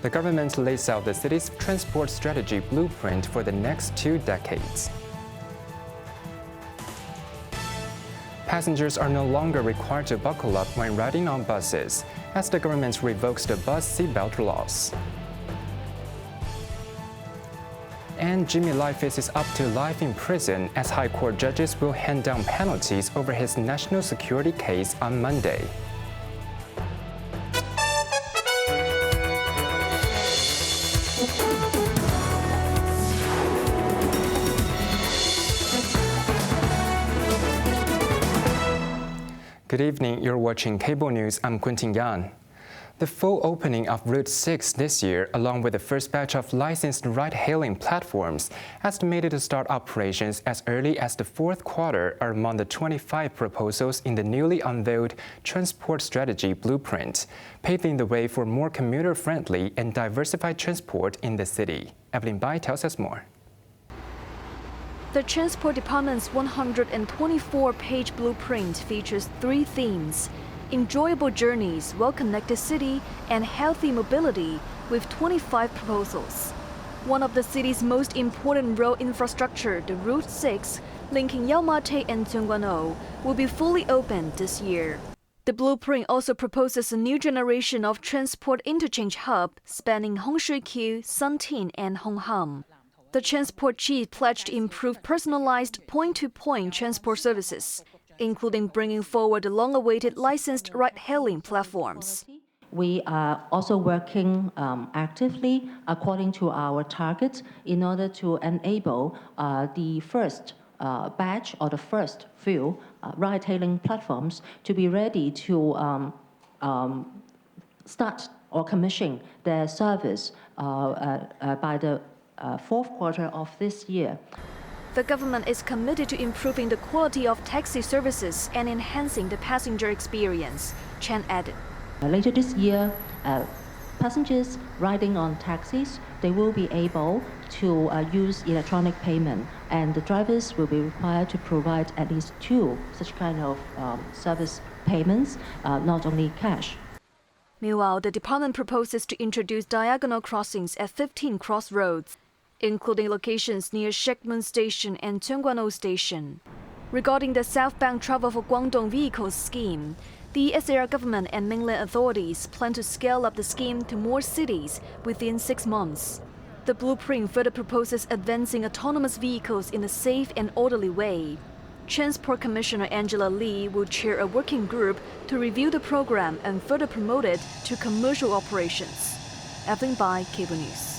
The government lays out the city's transport strategy blueprint for the next 2 decades. Passengers are no longer required to buckle up when riding on buses, as the government revokes the bus seatbelt laws. And Jimmy Lai faces up to life in prison as High Court judges will hand down penalties over his national security case on Monday. Good evening, you're watching Cable News. I'm Quentin Yan. The full opening of Route 6 this year, along with the first batch of licensed ride-hailing platforms, estimated to start operations as early as the 4th quarter, are among the 25 proposals in the newly unveiled Transport Strategy Blueprint, paving the way for more commuter-friendly and diversified transport in the city. Evelyn Bai tells us more. The Transport Department's 124-page blueprint features 3 themes: enjoyable journeys, well-connected city, and healthy mobility, with 25 proposals. One of the city's most important road infrastructure, the Route 6, linking Yau Ma Tei and Zhongguanou, will be fully opened this year. The blueprint also proposes a new generation of transport interchange hub spanning Hongshui-Q, Santin, and Hongham. The transport chief pledged to improve personalized point-to-point transport services, including bringing forward the long-awaited licensed ride-hailing platforms. We are also working actively according to our targets in order to enable the first batch or the first few ride-hailing platforms to be ready to start or commission their service by the 4th quarter of this year. The government is committed to improving the quality of taxi services and enhancing the passenger experience, Chen added. Later this year, passengers riding on taxis, they will be able to use electronic payment, and the drivers will be required to provide at least 2 such kind of service payments, not only cash. Meanwhile, the department proposes to introduce diagonal crossings at 15 crossroads, including locations near Shekmun Station and Zhongguanou Station. Regarding the southbound travel for Guangdong vehicles scheme, the SAR government and mainland authorities plan to scale up the scheme to more cities within 6 months. The blueprint further proposes advancing autonomous vehicles in a safe and orderly way. Transport Commissioner Angela Lee will chair a working group to review the program and further promote it to commercial operations. Evelyn Bai, Cable News.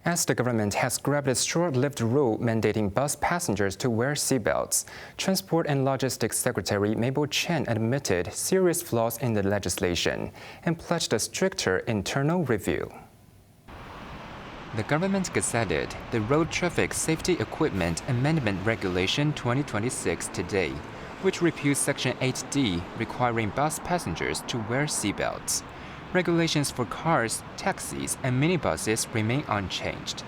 As the government has scrapped its short-lived rule mandating bus passengers to wear seatbelts, Transport and Logistics Secretary Mabel Chen admitted serious flaws in the legislation and pledged a stricter internal review. The government gazetted the Road Traffic Safety Equipment Amendment Regulation 2026 today, which repeals Section 8D requiring bus passengers to wear seatbelts. Regulations for cars, taxis, and minibuses remain unchanged.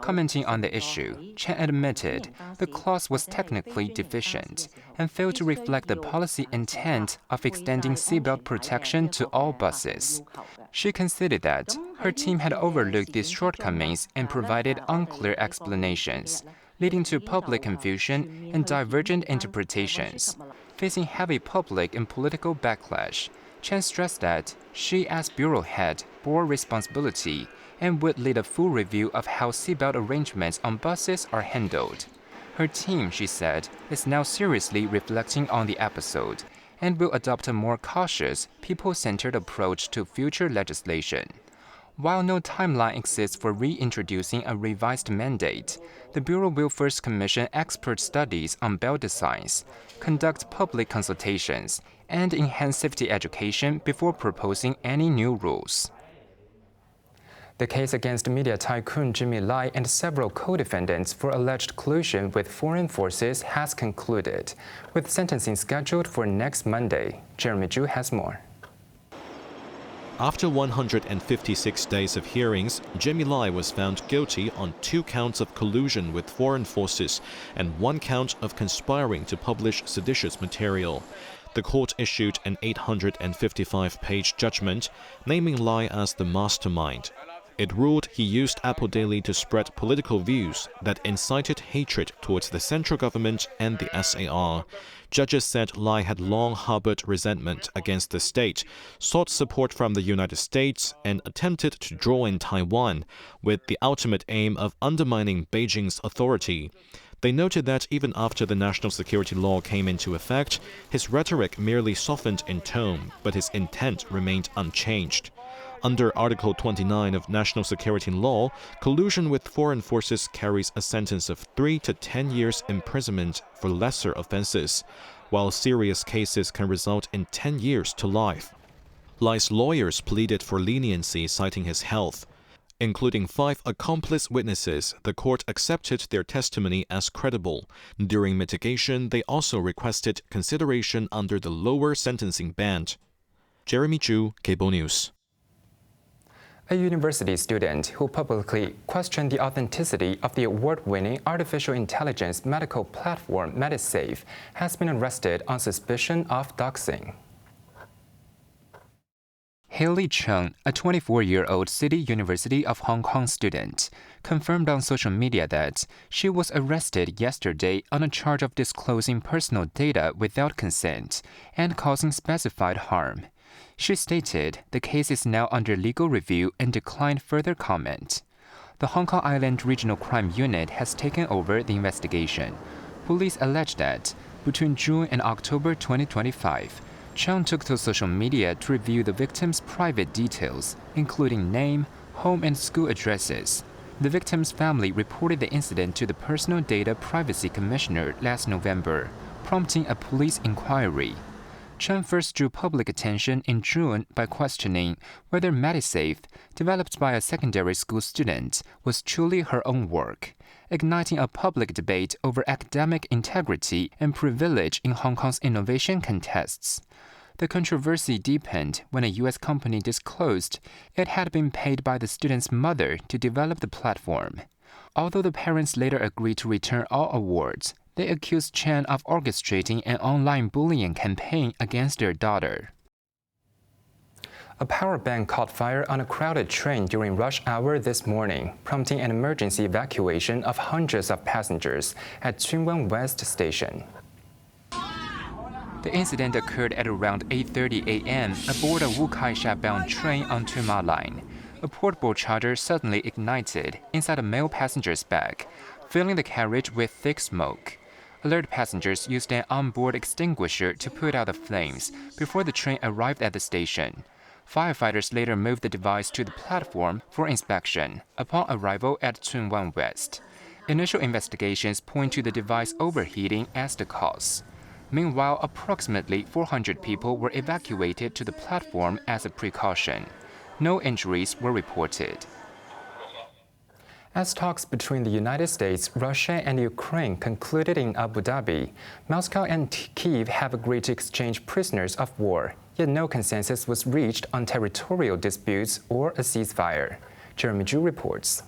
Commenting on the issue, Chen admitted the clause was technically deficient and failed to reflect the policy intent of extending seatbelt protection to all buses. She conceded that her team had overlooked these shortcomings and provided unclear explanations, leading to public confusion and divergent interpretations. Facing heavy public and political backlash, Chen stressed that she, as bureau head, bore responsibility and would lead a full review of how seatbelt arrangements on buses are handled. Her team, she said, is now seriously reflecting on the episode and will adopt a more cautious, people-centered approach to future legislation. While no timeline exists for reintroducing a revised mandate, the Bureau will first commission expert studies on belt designs, conduct public consultations, and enhance safety education before proposing any new rules. The case against media tycoon Jimmy Lai and several co-defendants for alleged collusion with foreign forces has concluded, with sentencing scheduled for next Monday. Jeremy Zhu has more. After 156 days of hearings, Jimmy Lai was found guilty on 2 counts of collusion with foreign forces and 1 count of conspiring to publish seditious material. the court issued an 855-page judgment, naming Lai as the mastermind. It ruled he used Apple Daily to spread political views that incited hatred towards the central government and the SAR. Judges said Lai had long harbored resentment against the state, sought support from the United States, and attempted to draw in Taiwan, with the ultimate aim of undermining Beijing's authority. They noted that even after the national security law came into effect, his rhetoric merely softened in tone, but his intent remained unchanged. Under Article 29 of National Security Law, collusion with foreign forces carries a sentence of 3 to 10 years imprisonment for lesser offenses, while serious cases can result in 10 years to life. Lai's lawyers pleaded for leniency, citing his health. Including 5 accomplice witnesses, the court accepted their testimony as credible. During mitigation, they also requested consideration under the lower sentencing band. Jeremy Zhu, Cable News. A university student who publicly questioned the authenticity of the award-winning artificial intelligence medical platform MediSafe has been arrested on suspicion of doxing. Haley Chung, a 24-year-old City University of Hong Kong student, confirmed on social media that she was arrested yesterday on a charge of disclosing personal data without consent and causing specified harm. She stated the case is now under legal review and declined further comment. The Hong Kong Island Regional Crime Unit has taken over the investigation. Police allege that between June and October 2025, Chung took to social media to review the victim's private details, including name, home, and school addresses. The victim's family reported the incident to the Personal Data Privacy Commissioner last November, prompting a police inquiry. Chen first drew public attention in June by questioning whether MediSafe, developed by a secondary school student, was truly her own work, igniting a public debate over academic integrity and privilege in Hong Kong's innovation contests. The controversy deepened when a U.S. company disclosed it had been paid by the student's mother to develop the platform. Although the parents later agreed to return all awards, they accused Chen of orchestrating an online bullying campaign against their daughter. A power bank caught fire on a crowded train during rush hour this morning, prompting an emergency evacuation of hundreds of passengers at Tsuen Wan West Station. The incident occurred at around 8:30 a.m. aboard a Wukai-bound train on Tuen Ma Line. A portable charger suddenly ignited inside a male passenger's bag, filling the carriage with thick smoke. Alert passengers used an onboard extinguisher to put out the flames before the train arrived at the station. Firefighters later moved the device to the platform for inspection upon arrival at Tsuen Wan West. Initial investigations point to the device overheating as the cause. Meanwhile, approximately 400 people were evacuated to the platform as a precaution. No injuries were reported. As talks between the United States, Russia, and Ukraine concluded in Abu Dhabi, Moscow and Kyiv have agreed to exchange prisoners of war, yet no consensus was reached on territorial disputes or a ceasefire. Jeremy Zhu reports.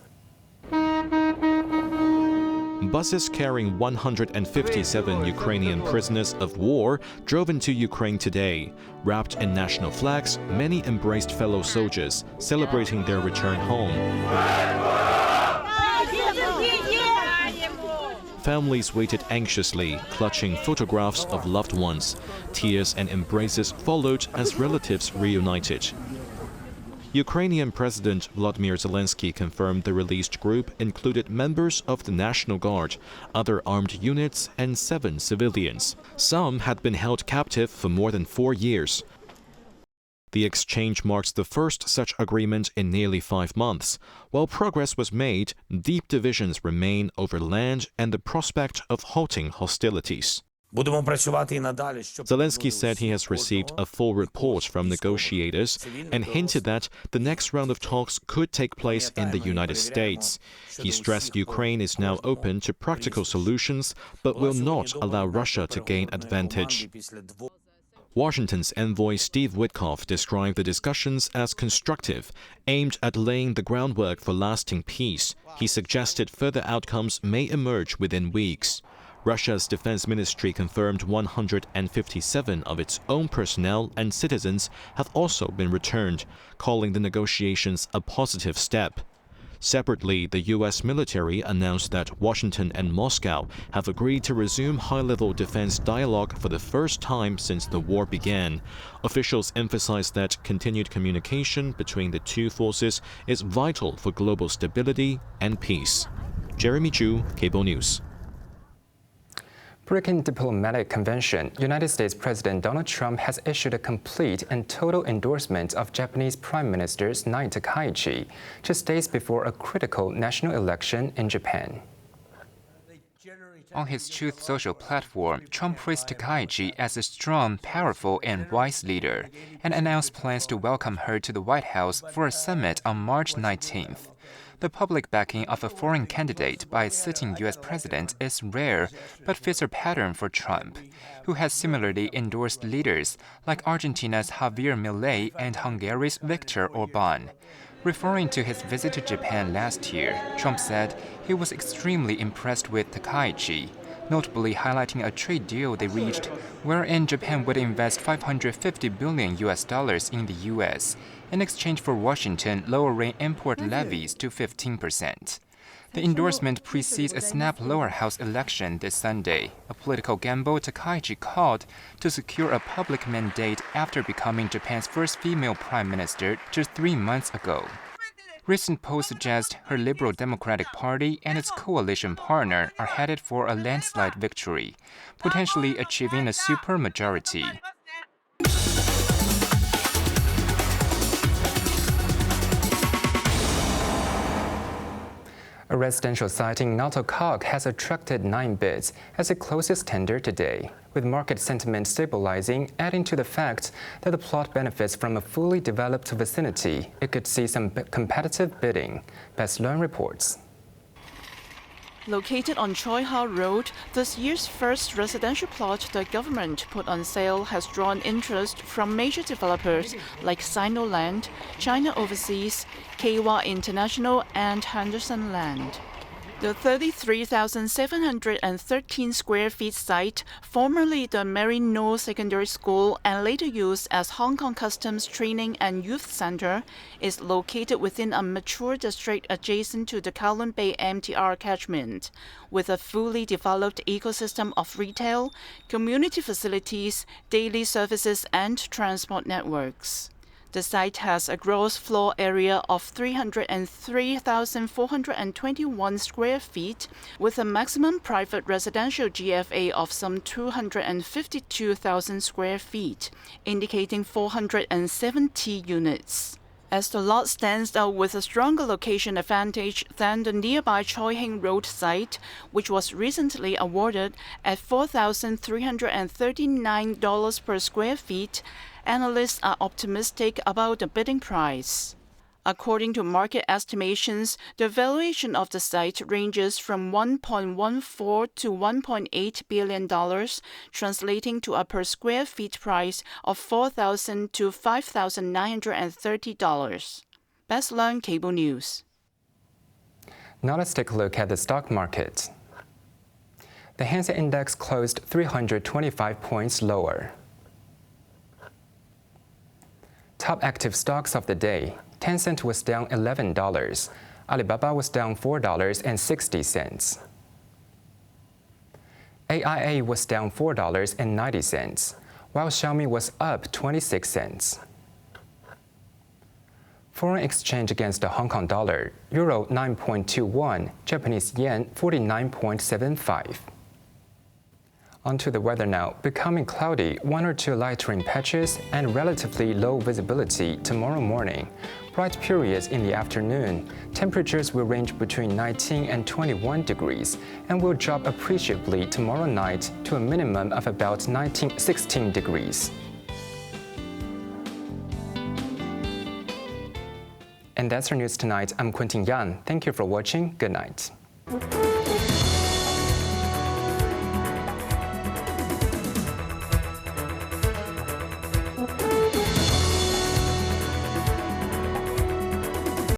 Buses carrying 157 Ukrainian prisoners of war drove into Ukraine today. Wrapped in national flags, many embraced fellow soldiers, celebrating their return home. Families waited anxiously, clutching photographs of loved ones. Tears and embraces followed as relatives reunited. Ukrainian President Volodymyr Zelensky confirmed the released group included members of the National Guard, other armed units, and 7 civilians. Some had been held captive for more than 4 years. The exchange marks the first such agreement in nearly 5 months. While progress was made, deep divisions remain over land and the prospect of halting hostilities. Zelensky said he has received a full report from negotiators and hinted that the next round of talks could take place in the United States. He stressed Ukraine is now open to practical solutions but will not allow Russia to gain advantage. Washington's envoy Steve Witkoff described the discussions as constructive, aimed at laying the groundwork for lasting peace. He suggested further outcomes may emerge within weeks. Russia's defense ministry confirmed 157 of its own personnel and citizens have also been returned, calling the negotiations a positive step. Separately, the U.S. military announced that Washington and Moscow have agreed to resume high-level defense dialogue for the first time since the war began. Officials emphasized that continued communication between the two forces is vital for global stability and peace. Jeremy Chu, Cable News. Breaking diplomatic convention, United States President Donald Trump has issued a complete and total endorsement of Japanese Prime Minister Naito Takaichi just days before a critical national election in Japan. On his Truth Social platform, Trump praised Takaichi as a strong, powerful, and wise leader, and announced plans to welcome her to the White House for a summit on March 19th. The public backing of a foreign candidate by a sitting U.S. president is rare, but fits a pattern for Trump, who has similarly endorsed leaders like Argentina's Javier Milei and Hungary's Viktor Orban. Referring to his visit to Japan last year, Trump said he was extremely impressed with Takaichi, notably highlighting a trade deal they reached wherein Japan would invest $550 billion in the U.S. in exchange for Washington lowering import levies to 15%. The endorsement precedes a snap lower house election this Sunday, a political gamble Takaichi called to secure a public mandate after becoming Japan's first female prime minister just 3 months ago. Recent polls suggest her Liberal Democratic Party and its coalition partner are headed for a landslide victory, potentially achieving a supermajority. A residential site in Nato Kok has attracted 9 bids as it closes tender today, with market sentiment stabilizing, adding to the fact that the plot benefits from a fully developed vicinity. It could see some competitive bidding. Best Learn reports. Located on Choi Ha Road, this year's first residential plot the government put on sale has drawn interest from major developers like Sinoland, China Overseas, Keiwa International, and Henderson Land. The 33,713 square feet site, formerly the Marino Secondary School and later used as Hong Kong Customs Training and Youth Center, is located within a mature district adjacent to the Kowloon Bay MTR catchment, with a fully developed ecosystem of retail, community facilities, daily services, and transport networks. The site has a gross floor area of 303,421 square feet, with a maximum private residential GFA of some 252,000 square feet, indicating 470 units. As the lot stands out with a stronger location advantage than the nearby Choi Hing Road site, which was recently awarded at $4,339 per square feet, analysts are optimistic about the bidding price. According to market estimations, the valuation of the site ranges from $1.14 to $1.8 billion, translating to a per square feet price of $4,000 to $5,930. Best Learn Cable News. Now let's take a look at the stock market. The Hang Seng Index closed 325 points lower. Top active stocks of the day. Tencent was down $11. Alibaba was down $4.60. AIA was down $4.90, while Xiaomi was up 26 cents. Foreign exchange against the Hong Kong dollar, Euro 9.21, Japanese yen 49.75. Onto the weather now. Becoming cloudy, 1 or 2 light rain patches, and relatively low visibility tomorrow morning. Bright periods in the afternoon. Temperatures will range between 19 and 21 degrees and will drop appreciably tomorrow night to a minimum of about 16 degrees. And that's our news tonight. I'm Quentin Yan. Thank you for watching. Good night.